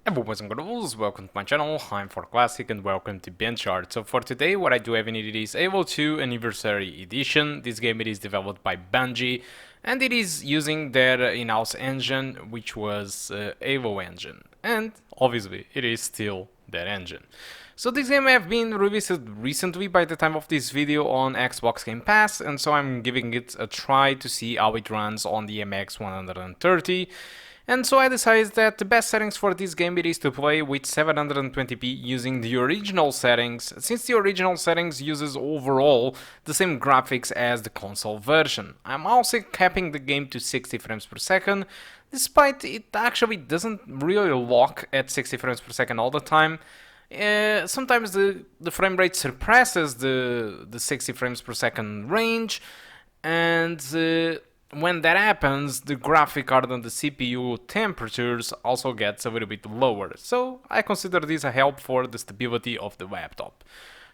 Hello boys and girls, welcome to my channel, I'm For Classic and welcome to BenchART. So for today what I do have in it is Halo 2 Anniversary Edition. This game it is developed by Bungie and it is using their in-house engine, which was Halo engine. And obviously it is still their engine. So this game have been released recently by the time of this video on Xbox Game Pass, and so I'm giving it a try to see how it runs on the MX130. And so I decided that the best settings for this game it is to play with 720p using the original settings, since the original settings uses overall the same graphics as the console version. I'm also capping the game to 60 frames per second, despite it actually doesn't really lock at 60 frames per second all the time. Sometimes the frame rate surpasses the 60 frames per second range, and when that happens, the graphic card and the CPU temperatures also gets a little bit lower, so I consider this a help for the stability of the laptop.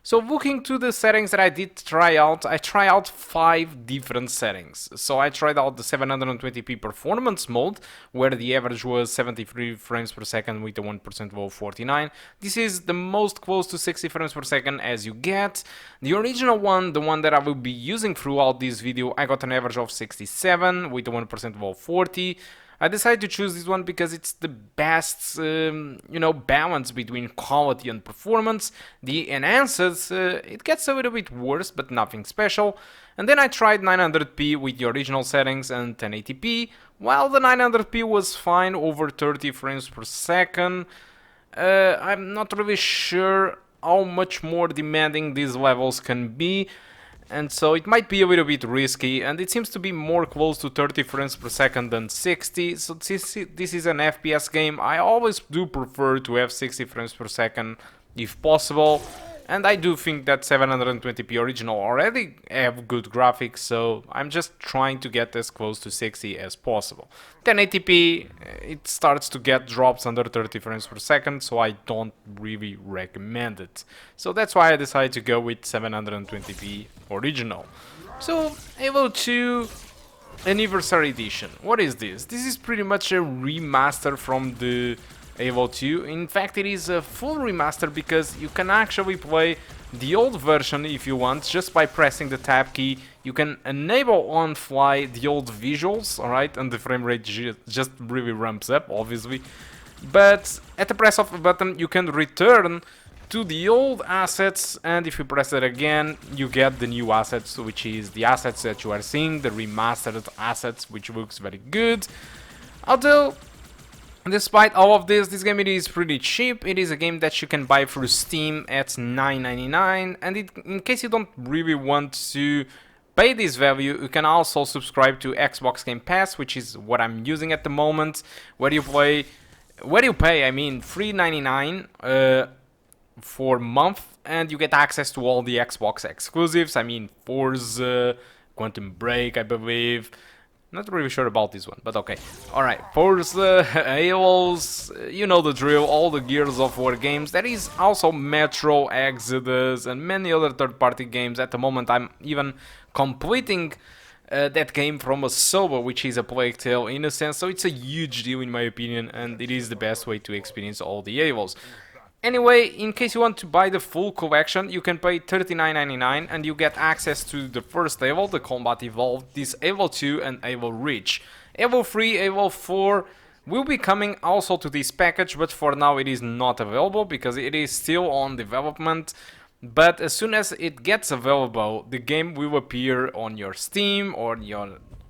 So looking to the settings that I did try out, I tried out 5 different settings. So I tried out the 720p performance mode, where the average was 73 frames per second with a 1% low 49. This is the most close to 60 frames per second as you get. The original one, the one that I will be using throughout this video, I got an average of 67 with a 1% low 40. I decided to choose this one because it's the best, balance between quality and performance. The enhanced, it gets a little bit worse, but nothing special. And then I tried 900p with the original settings and 1080p. While the 900p was fine over 30 frames per second, I'm not really sure how much more demanding these levels can be. And so it might be a little bit risky, and it seems to be more close to 30 frames per second than 60, so since this is an FPS game, I always do prefer to have 60 frames per second if possible, and I do think that 720p original already have good graphics, so I'm just trying to get as close to 60 as possible. 1080p, it starts to get drops under 30 frames per second, so I don't really recommend it. So that's why I decided to go with 720p original. So Halo 2 Anniversary Edition, what is this? This is pretty much a remaster from the Halo 2. In fact, it is a full remaster because you can actually play the old version if you want, just by pressing the tab key. You can enable on fly the old visuals, alright, and the frame rate just really ramps up, obviously. But at the press of a button, you can return to the old assets, and if you press it again, you get the new assets, which is the assets that you are seeing, the remastered assets, which looks very good. Although, despite all of this game it is pretty cheap. It is a game that you can buy through Steam at $9.99, and in case you don't really want to pay this value, you can also subscribe to Xbox Game Pass, which is what I'm using at the moment, where you pay $3.99 for a month, and you get access to all the Xbox exclusives. I mean, Forza, Quantum Break, I believe. Not really sure about this one, but okay. Alright, Forza, Halos, you know the drill, all the Gears of War games. There is also Metro, Exodus, and many other third-party games. At the moment, I'm even completing that game from a solo, which is a Plague Tale in a sense. So it's a huge deal in my opinion, and it is the best way to experience all the Halos. Anyway, in case you want to buy the full collection, you can pay $39.99 and you get access to the first Halo, the Combat Evolved, this Halo 2 and Halo Reach. Halo 3, Halo 4 will be coming also to this package, but for now it is not available because it is still on development. But as soon as it gets available, the game will appear on your Steam or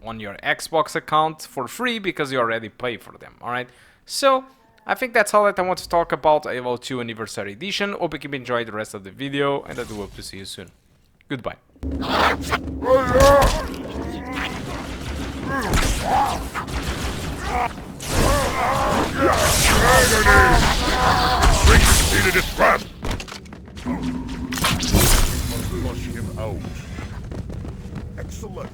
on your Xbox account for free because you already pay for them, alright? So I think that's all that I want to talk about Halo 2 Anniversary Edition. Hope you can enjoy the rest of the video, and I do hope to see you soon. Goodbye. Flush him out. Excellent.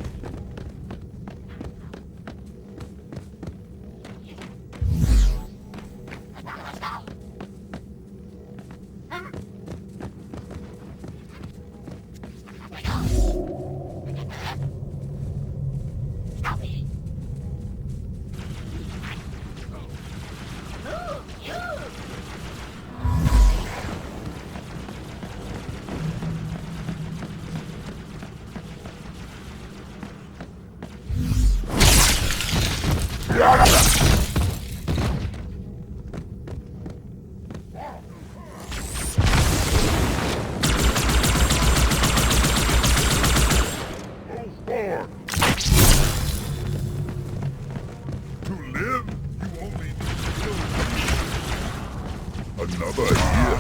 another here.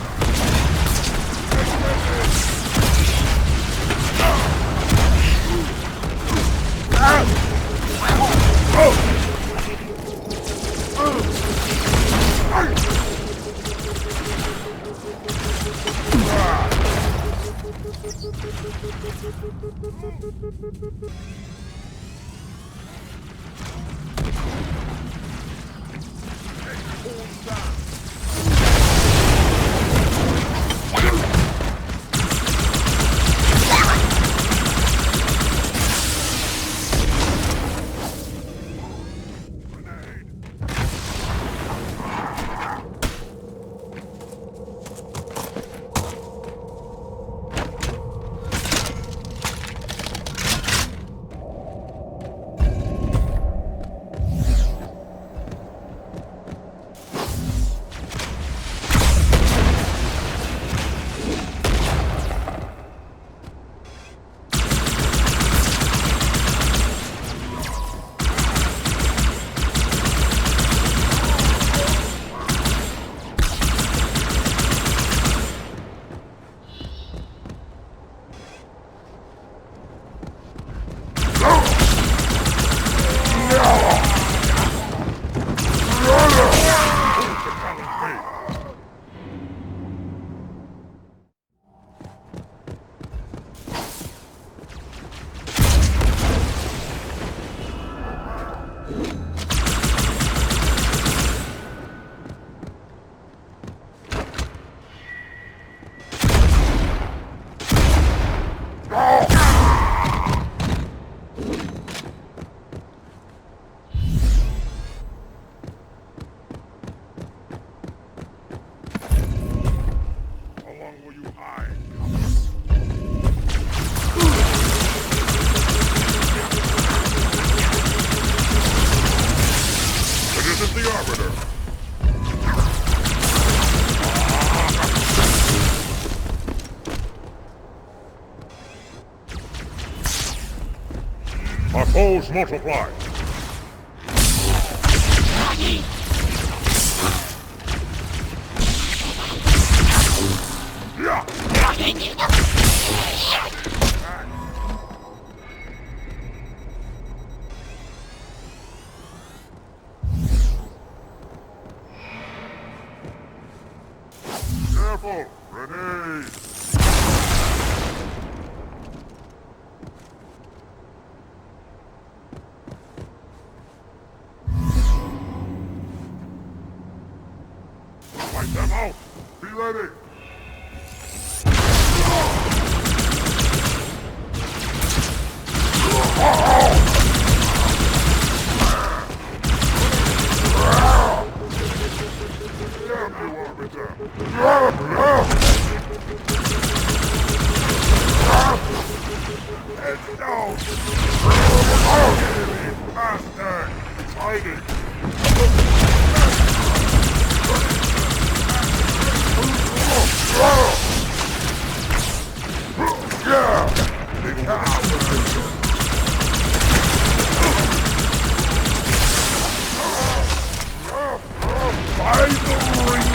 Our foes multiply. Careful! Grenade! Fight them out! Be ready! Heads down! Enemy bastard! It's hiding! By the ring!